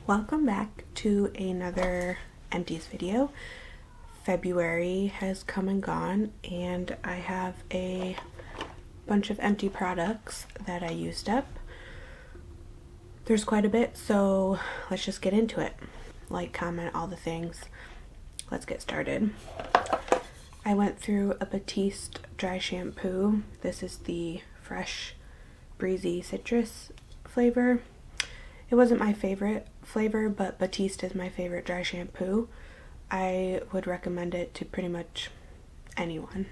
Welcome back to another Empties video. February has come and gone, and I have a bunch of empty products that I used up. There's quite a bit, so let's just get into it. Like, comment, all the things. Let's get started. I went through a Batiste dry shampoo. This is the fresh, breezy citrus flavor. It wasn't my favorite flavor, but Batiste is my favorite dry shampoo. I would recommend it to pretty much anyone.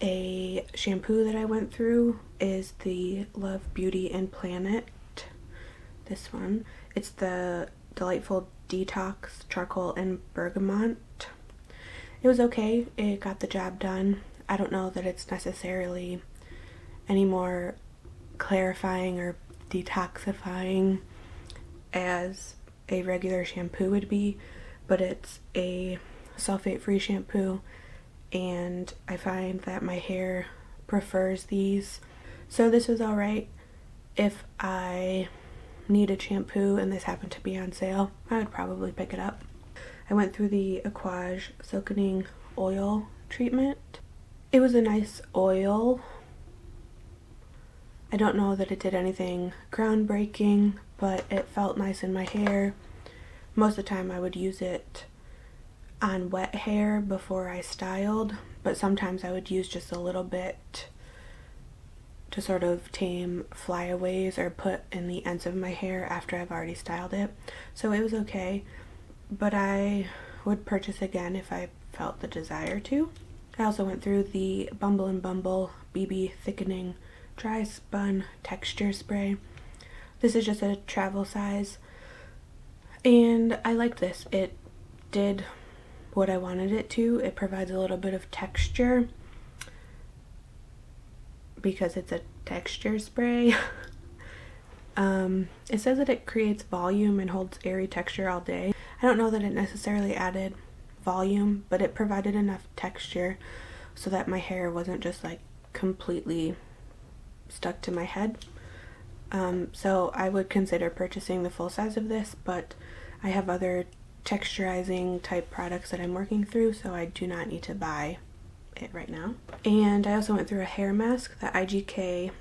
A shampoo that I went through is the Love Beauty and Planet. This one. It's the Delightful Detox Charcoal and Bergamot. It was okay. It got the job done. I don't know that it's necessarily any more clarifying or detoxifying as a regular shampoo would be, but it's a sulfate-free shampoo, and I find that my hair prefers these. So this was alright. If I needed shampoo and this happened to be on sale, I would probably pick it up. I went through the Aquage Silkening Oil treatment. It was a nice oil. I don't know that it did anything groundbreaking, but it felt nice in my hair. Most of the time I would use it on wet hair before I styled, but sometimes I would use just a little bit to sort of tame flyaways or put in the ends of my hair after I've already styled it. So it was okay, but I would purchase again if I felt the desire to. I also went through the Bumble & Bumble BB Thickening Dry Spun Texture Spray. This is just a travel size, and I liked this. It did what I wanted it to. It provides a little bit of texture because it's a texture spray. It says that it creates volume and holds airy texture all day. I don't know that it necessarily added volume, but it provided enough texture so that my hair wasn't just like completely stuck to my head. So I would consider purchasing the full size of this, but I have other texturizing type products that I'm working through, so I do not need to buy it right now. And I also went through a hair mask, the IGK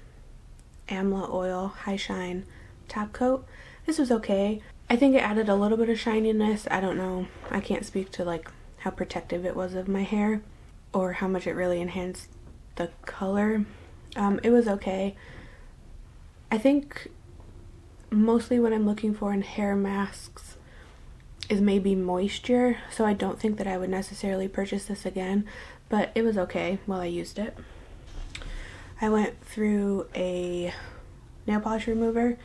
Amla Oil High Shine Top Coat. This was okay. I think it added a little bit of shininess. I don't know. I can't speak to like how protective it was of my hair or how much it really enhanced the color. It was okay. I think mostly what I'm looking for in hair masks is maybe moisture, so I don't think that I would necessarily purchase this again, but it was okay while I used it. I went through a nail polish remover.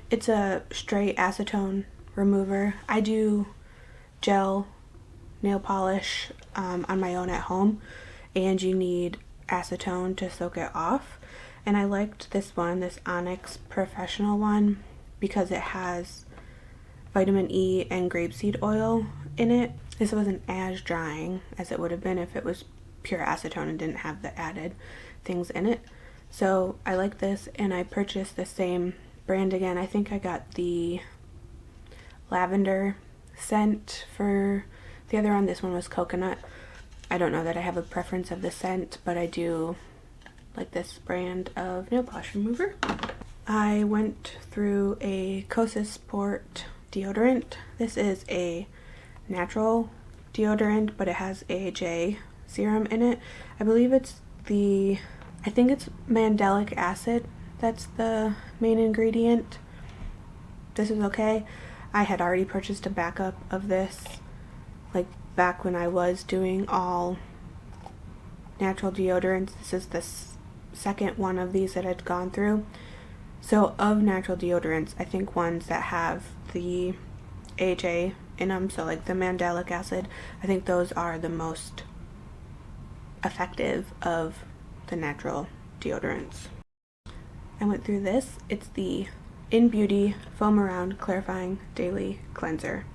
It's a straight acetone remover. I do gel nail polish on my own at home, and you need acetone to soak it off. And I liked this one, this Onyx Professional one, because it has vitamin E and grapeseed oil in it. This wasn't as drying as it would have been if it was pure acetone and didn't have the added things in it. So I like this, and I purchased the same brand again. I think I got the lavender scent for the other one. This one was coconut. I don't know that I have a preference of the scent, but I do like this brand of nail polish remover. I went through a Kosas Sport deodorant. This is a natural deodorant, but it has AHA serum in it. I believe it's I think it's mandelic acid that's the main ingredient. This is okay. I had already purchased a backup of this, like back when I was doing all natural deodorants. This is the second one of these that I'd gone through. So of natural deodorants, I think ones that have the AHA in them, so like the mandelic acid, I think those are the most effective of the natural deodorants. I went through this. It's the In Beauty Foam Around Clarifying Daily Cleanser.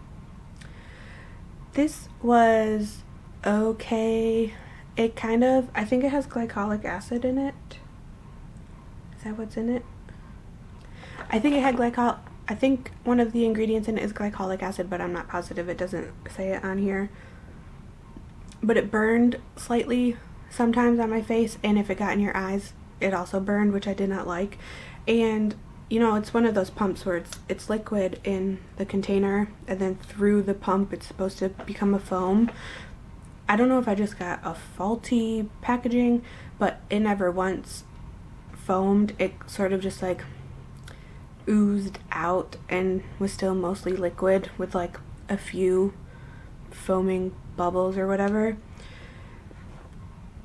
This was okay. It kind of, I think it has glycolic acid in it. Is that what's in it? I think it had I think one of the ingredients in it is glycolic acid, but I'm not positive. It doesn't say it on here. But it burned slightly sometimes on my face, and if it got in your eyes, it also burned, which I did not like. And you know, it's one of those pumps where it's liquid in the container, and then through the pump it's supposed to become a foam. I don't know if I just got a faulty packaging, but it never once foamed. It sort of just like oozed out and was still mostly liquid with like a few foaming bubbles or whatever.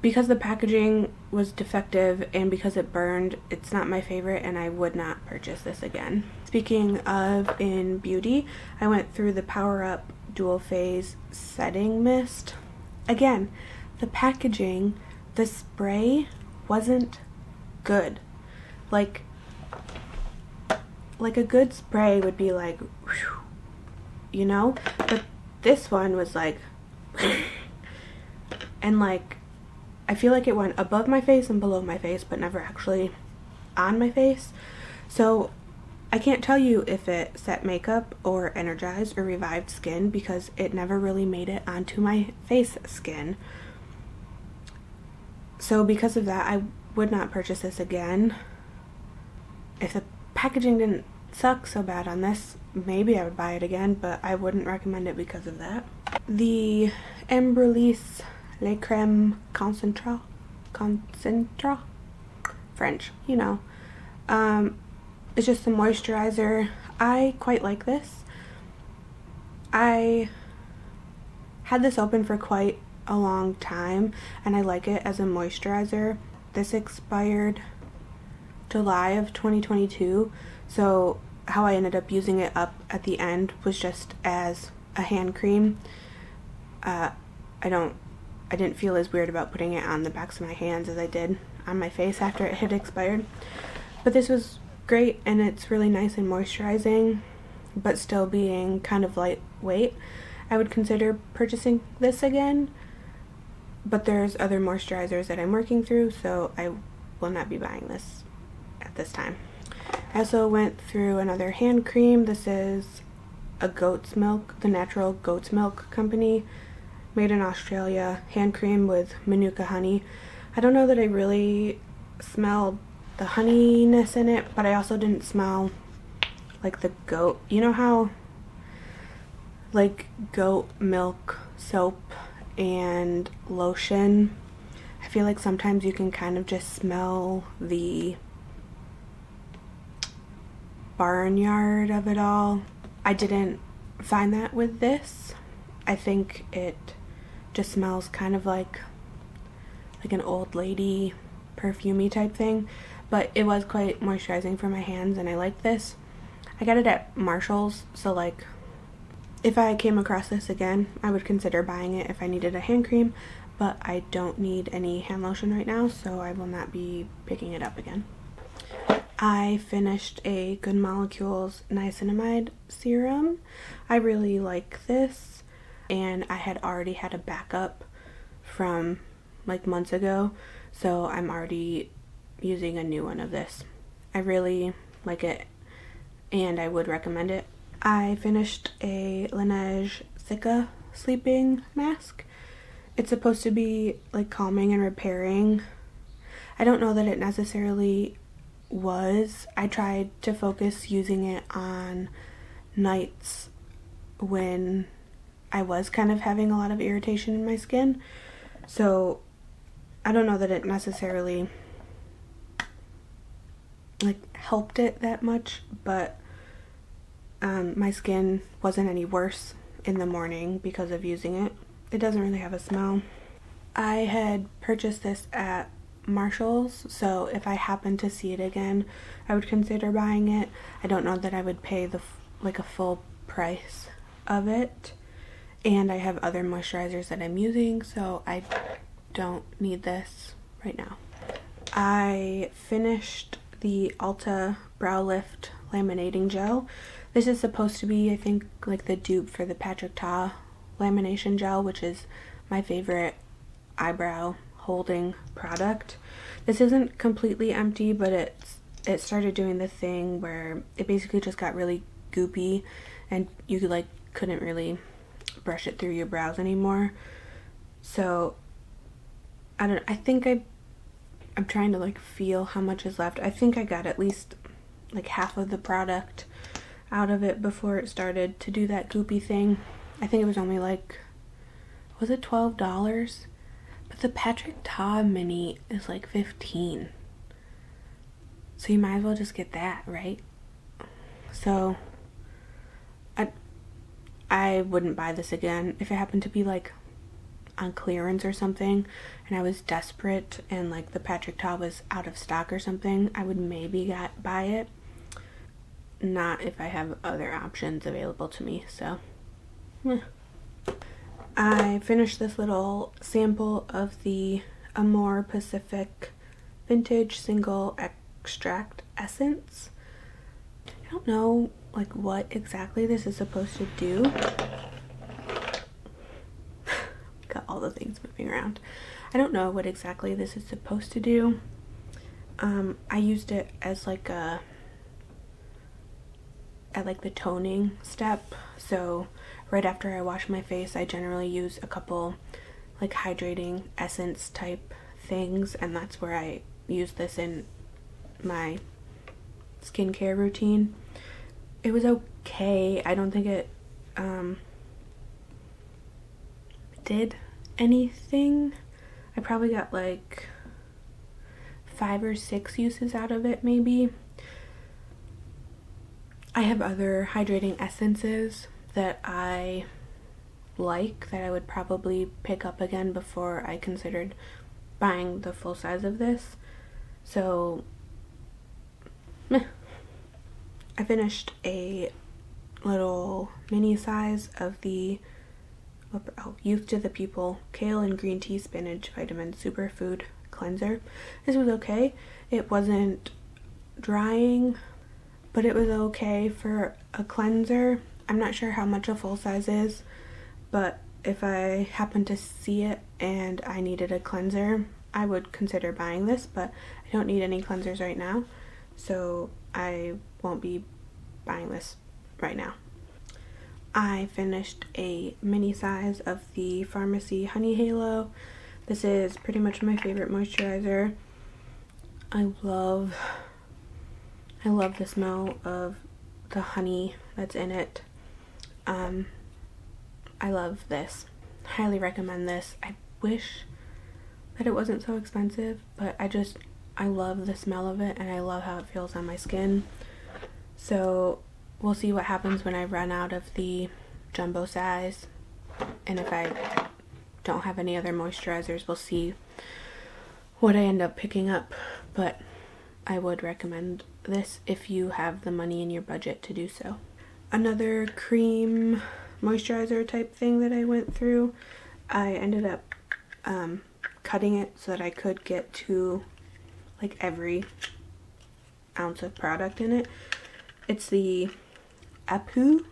Because the packaging was defective and because it burned, it's not my favorite, and I would not purchase this again. Speaking of in beauty, I went through the Power Up Dual Phase Setting Mist. Again, the packaging, the spray wasn't good. Like a good spray would be like, whew, you know? But this one was like, and like, I feel like it went above my face and below my face, but never actually on my face. So I can't tell you if it set makeup or energized or revived skin, because it never really made it onto my face skin. So because of that, I would not purchase this again. If the packaging didn't suck so bad on this, maybe I would buy it again, but I wouldn't recommend it because of that. The Embryolisse Le Crème Concentra, French, you know. It's just a moisturizer. I quite like this. I had this open for quite a long time, and I like it as a moisturizer. This expired July of 2022, so how I ended up using it up at the end was just as a hand cream. I didn't feel as weird about putting it on the backs of my hands as I did on my face after it had expired. But this was great, and it's really nice and moisturizing, but still being kind of lightweight. I would consider purchasing this again, but there's other moisturizers that I'm working through, so I will not be buying this at this time. I also went through another hand cream. This is a goat's milk, the Natural Goat's Milk Company, made in Australia, hand cream with Manuka honey. I don't know that I really smelled the honeyness in it, but I also didn't smell like the goat. You know how like goat milk soap and lotion, I feel like sometimes you can kind of just smell the barnyard of it all. I didn't find that with this. I think it just smells kind of like an old lady perfumey type thing, but it was quite moisturizing for my hands, and I like this. I got it at Marshall's, so like if I came across this again, I would consider buying it if I needed a hand cream, but I don't need any hand lotion right now, so I will not be picking it up again. I finished a Good Molecules niacinamide serum. I really like this, and I had already had a backup from like months ago, so I'm already using a new one of this. I really like it, and I would recommend it. I finished a Laneige Cica sleeping mask. It's supposed to be like calming and repairing. I don't know that it necessarily was. I tried to focus using it on nights when I was kind of having a lot of irritation in my skin, so I don't know that it necessarily like helped it that much, but my skin wasn't any worse in the morning because of using it. It doesn't really have a smell. I had purchased this at Marshall's, so if I happen to see it again, I would consider buying it. I don't know that I would pay a full price of it, and I have other moisturizers that I'm using, so I don't need this right now. I finished the Ulta Brow Lift Laminating Gel. This is supposed to be, I think, like the dupe for the Patrick Ta lamination gel, which is my favorite eyebrow holding product. This isn't completely empty, but it started doing the thing where it basically just got really goopy and you like couldn't really brush it through your brows anymore. So I think I'm trying to like feel how much is left. I think I got at least like half of the product out of it before it started to do that goopy thing. I think it was only like, was it $12? But the Patrick Ta mini is like $15. So you might as well just get that, right? So I wouldn't buy this again. If it happened to be like on clearance or something and I was desperate and like the Patrick Ta was out of stock or something, I would maybe buy it. Not if I have other options available to me. So I finished this little sample of the Amore Pacific Vintage Single Extract Essence. I don't know like what exactly this is supposed to do. Got all the things moving around. I don't know what exactly this is supposed to do. I used it as like at like the toning step. So right after I wash my face, I generally use a couple like hydrating essence type things, and that's where I use this in my skincare routine. It was okay. I don't think it did anything. I probably got like 5 or 6 uses out of it maybe. I have other hydrating essences that I like that I would probably pick up again before I considered buying the full size of this. So I finished a little mini size of the Youth to the People Kale and Green Tea Spinach Vitamin Superfood Cleanser. This was okay. It wasn't drying, but it was okay for a cleanser. I'm not sure how much a full size is, but if I happen to see it and I needed a cleanser, I would consider buying this, but I don't need any cleansers right now, so I won't be buying this right now. I finished a mini size of the Pharmacy Honey Halo. This is pretty much my favorite moisturizer. I love the smell of the honey that's in it. I love this. Highly recommend this. I wish that it wasn't so expensive, but I love the smell of it and I love how it feels on my skin. So we'll see what happens when I run out of the jumbo size, and if I don't have any other moisturizers, we'll see what I end up picking up. But I would recommend this if you have the money in your budget to do so. Another cream moisturizer type thing that I went through, I ended up cutting it so that I could get to like every ounce of product in it. It's the Apu,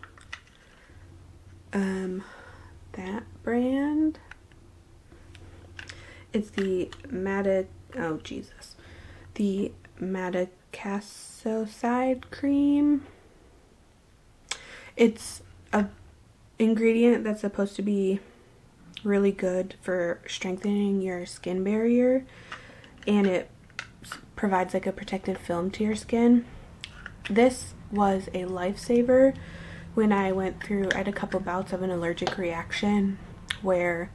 that brand. It's the the Madecassoside cream. It's a ingredient that's supposed to be really good for strengthening your skin barrier, and it provides like a protective film to your skin. This was a lifesaver when I had a couple bouts of an allergic reaction where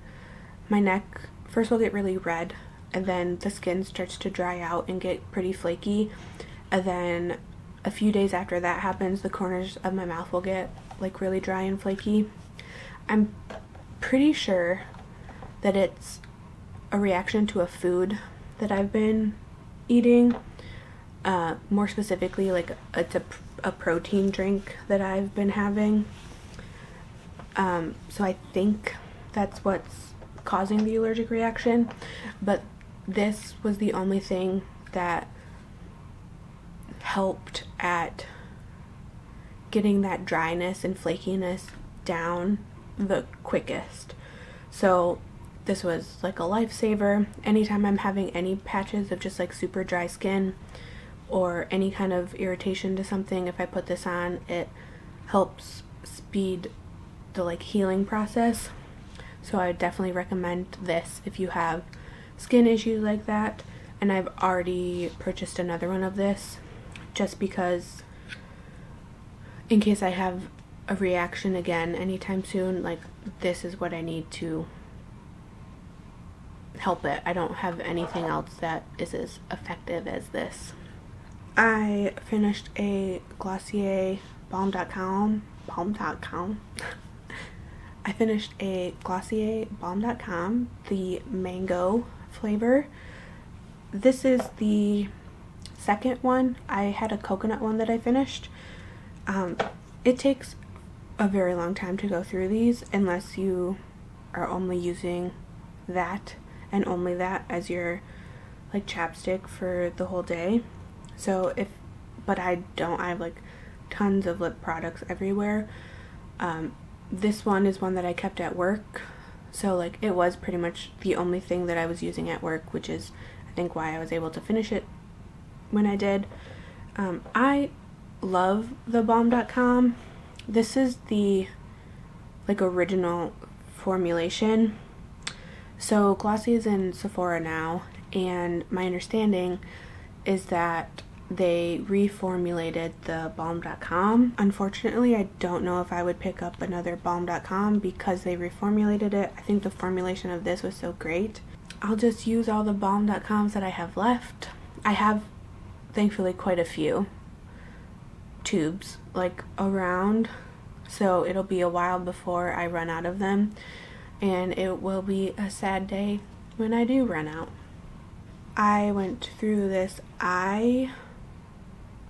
my neck first will get really red, and then the skin starts to dry out and get pretty flaky, and then a few days after that happens, the corners of my mouth will get like really dry and flaky. I'm pretty sure that it's a reaction to a food that I've been eating. More specifically, like it's a protein drink that I've been having. So I think that's what's causing the allergic reaction. But this was the only thing that helped at getting that dryness and flakiness down the quickest. So this was like a lifesaver. Anytime I'm having any patches of just like super dry skin or any kind of irritation to something, if I put this on, it helps speed the like healing process. So I would definitely recommend this if you have skin issues like that. And I've already purchased another one of this just because in case I have a reaction again anytime soon, like this is what I need to help it. I don't have anything else that is as effective as this. I finished a Glossier Balm.com. I finished a Glossier Balm.com, the mango flavor. This is the second one. I had a coconut one that I finished. It takes a very long time to go through these unless you are only using that and only that as your like chapstick for the whole day. But I don't. I have like tons of lip products everywhere. This one is one that I kept at work, so like it was pretty much the only thing that I was using at work, which is I think why I was able to finish it when I did. I love the Balm.com. This is the like original formulation. So Glossy is in Sephora now, and my understanding is that they reformulated the Balm.com. Unfortunately, I don't know if I would pick up another Balm.com because they reformulated it. I think the formulation of this was so great. I'll just use all the Balm.coms that I have left. I have, thankfully, quite a few tubes like around, so it'll be a while before I run out of them, and it will be a sad day when I do run out. I went through this eye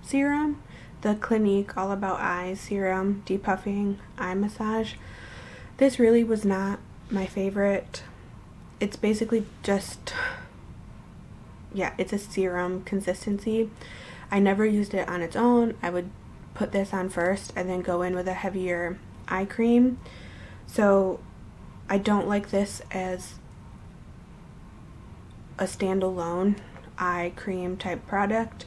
serum, the Clinique All About Eyes serum, depuffing eye massage. This really was not my favorite. It's basically just, it's a serum consistency. I never used it on its own. I would put this on first and then go in with a heavier eye cream. So I don't like this as a standalone eye cream type product.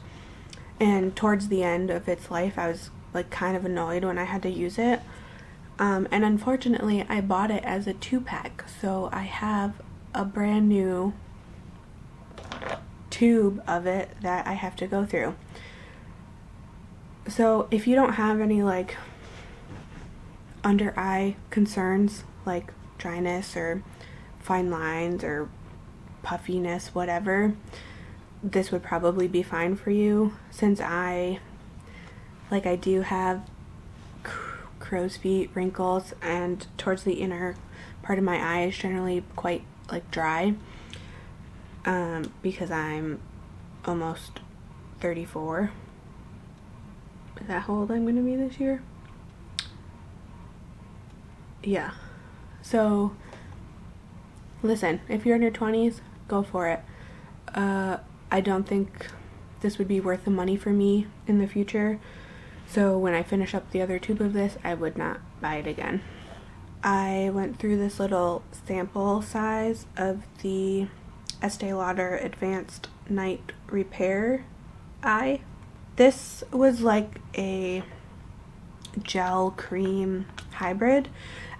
And towards the end of its life, I was like kind of annoyed when I had to use it. And unfortunately, I bought it as a 2-pack. So I have a brand new tube of it that I have to go through. So if you don't have any like under eye concerns like dryness or fine lines or puffiness, whatever, this would probably be fine for you, since I do have crow's feet, wrinkles, and towards the inner part of my eye is generally quite like dry, because I'm almost 34. Is that how old I'm going to be this year? Yeah. So, listen, if you're in your 20s, go for it. I don't think this would be worth the money for me in the future. So when I finish up the other tube of this, I would not buy it again. I went through this little sample size of the Estee Lauder Advanced Night Repair Eye. This was like a gel cream hybrid.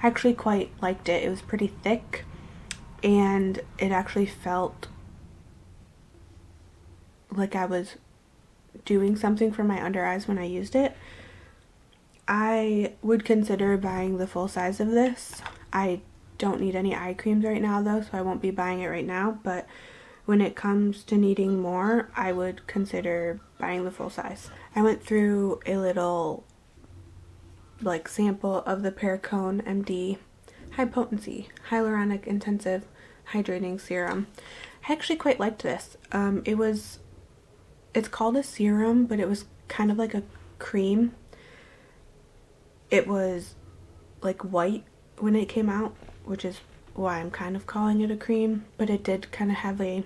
I actually quite liked it. It was pretty thick, and it actually felt like I was doing something for my under eyes when I used it. I would consider buying the full size of this. I don't need any eye creams right now though, so I won't be buying it right now, but when it comes to needing more, I would consider buying the full size. I went through a little like sample of the Perricone MD High Potency Hyaluronic Intensive Hydrating Serum. I actually quite liked this. It's called a serum, but it was kind of like a cream. It was like white when it came out, which is why I'm kind of calling it a cream, but it did kind of have a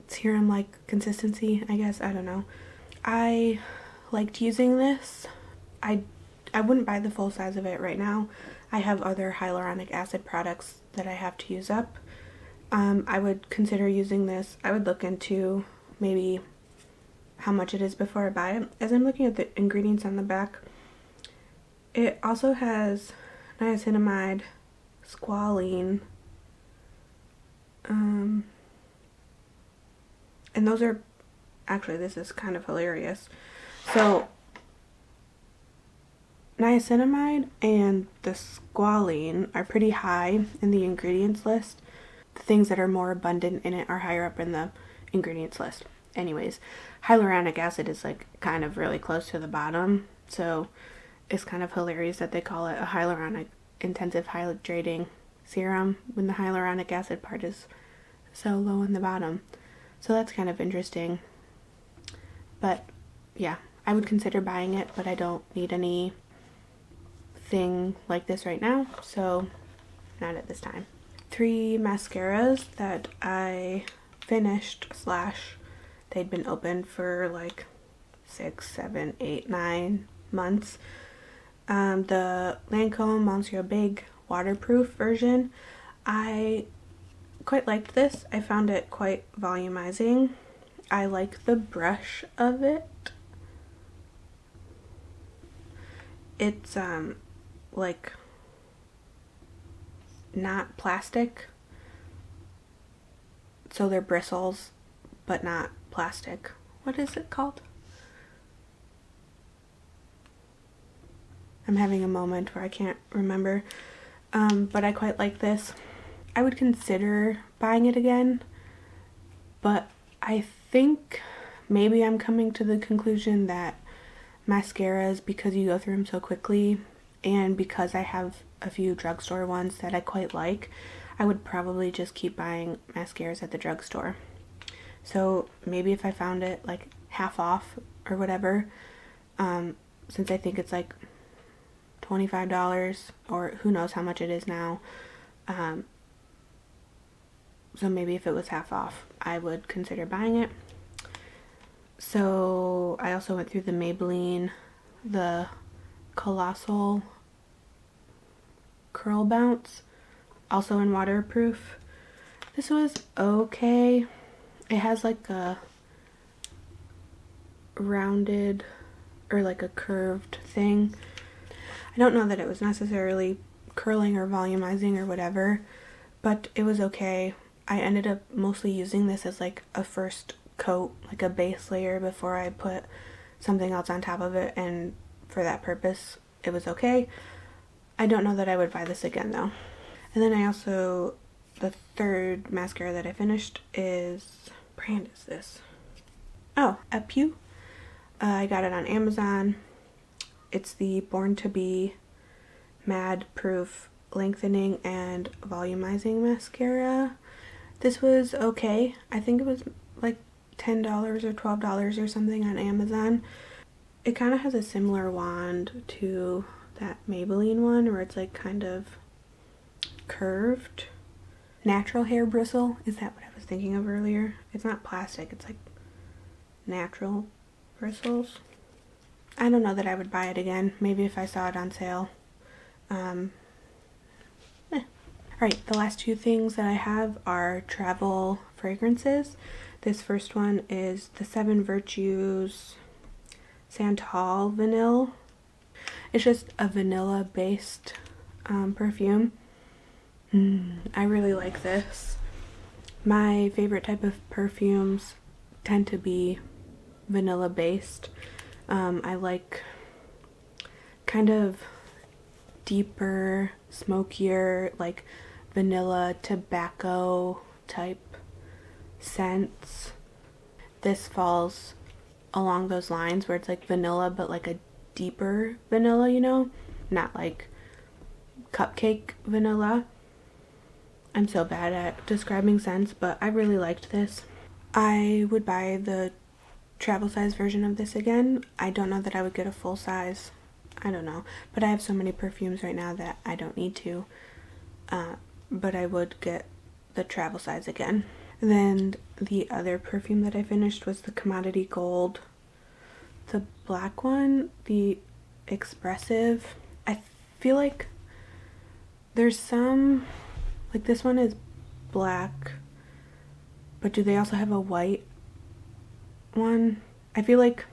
serum-like consistency, I guess. I don't know. I liked using this. I wouldn't buy the full size of it right now. I have other hyaluronic acid products that I have to use up. I would consider using this. I would look into maybe how much it is before I buy it. As I'm looking at the ingredients on the back, it also has niacinamide, squalene, and those are, actually this is kind of hilarious. So niacinamide and the squalene are pretty high in the ingredients list. The things that are more abundant in it are higher up in the ingredients list. Anyways, hyaluronic acid is like kind of really close to the bottom, so it's kind of hilarious that they call it a hyaluronic intensive hydrating serum when the hyaluronic acid part is so low in the bottom. So that's kind of interesting. But yeah, I would consider buying it, but I don't need anything like this right now, so not at this time. 3 mascaras that I finished / they'd been open for like 6, 7, 8, 9 months. The Lancome Monsieur Big waterproof version, I quite liked this. I found it quite volumizing. I like the brush of it. It's like not plastic, so they're bristles but not plastic. What is it called? I'm having a moment where I can't remember, but I quite like this. I would consider buying it again, but I think maybe I'm coming to the conclusion that mascaras, because you go through them so quickly, and because I have a few drugstore ones that I quite like, I would probably just keep buying mascaras at the drugstore. So maybe if I found it like half off or whatever, since I think it's like $25 or who knows how much it is now, so maybe if it was half off, I would consider buying it. So I also went through the Maybelline, the Colossal Curl Bounce, also in waterproof. This was okay. It has like a rounded or like a curved thing. I don't know that it was necessarily curling or volumizing or whatever, but it was okay. I ended up mostly using this as like a first coat, like a base layer before I put something else on top of it, and for that purpose it was okay. I don't know that I would buy this again though. And then I also, the third mascara that I finished is, brand is this? Oh, Empties. I got it on Amazon. It's the Born to Be Mad Proof Lengthening and Volumizing Mascara. This was okay. I think it was like $10 or $12 or something on Amazon. It kind of has a similar wand to that Maybelline one where it's like kind of curved. Natural hair bristle, is that what I was thinking of earlier? It's not plastic, it's like natural bristles. I don't know that I would buy it again. Maybe if I saw it on sale. Alright, the last 2 things that I have are travel fragrances. This first one is the 7 Virtues Santal Vanille. It's just a vanilla based perfume. I really like this. My favorite type of perfumes tend to be vanilla based. I like kind of deeper, smokier, like vanilla tobacco type scents. This falls along those lines where it's like vanilla but like a deeper vanilla, you know, not like cupcake vanilla. I'm so bad at describing scents, but I really liked this. I would buy the travel size version of this again. I don't know that I would get a full size. I don't know, but I have so many perfumes right now that I don't need to, but I would get the travel size again. And then the other perfume that I finished was the Commodity Gold, the black one, the Expressive. I feel like there's some, like this one is black, but do they also have a white one? I feel like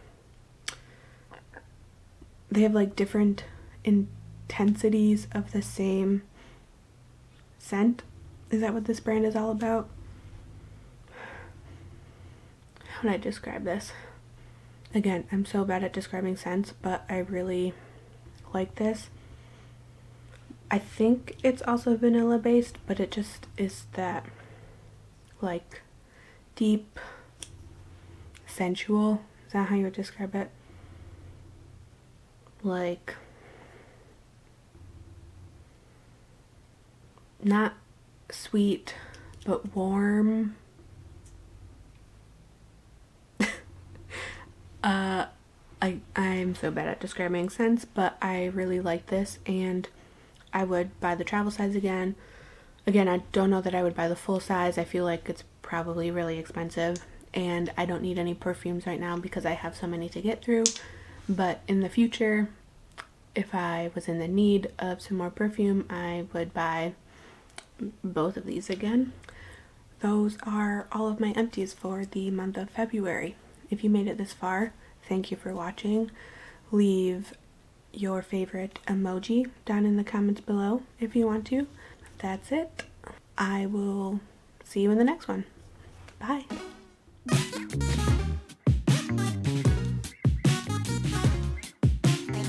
they have like different intensities of the same scent. Is that what this brand is all about? How would I describe this? Again, I'm so bad at describing scents, but I really like this. I think it's also vanilla based, but it just is that like deep, sensual. Is that how you would describe it? Like, not sweet, but warm. I'm so bad at describing scents, but I really like this, and I would buy the travel size again. Again, I don't know that I would buy the full size. I feel like it's probably really expensive, and I don't need any perfumes right now because I have so many to get through. But in the future, if I was in the need of some more perfume, I would buy both of these again. Those are all of my empties for the month of February. If you made it this far, thank you for watching. Leave your favorite emoji down in the comments below if you want to. That's it. I will see you in the next one. Bye.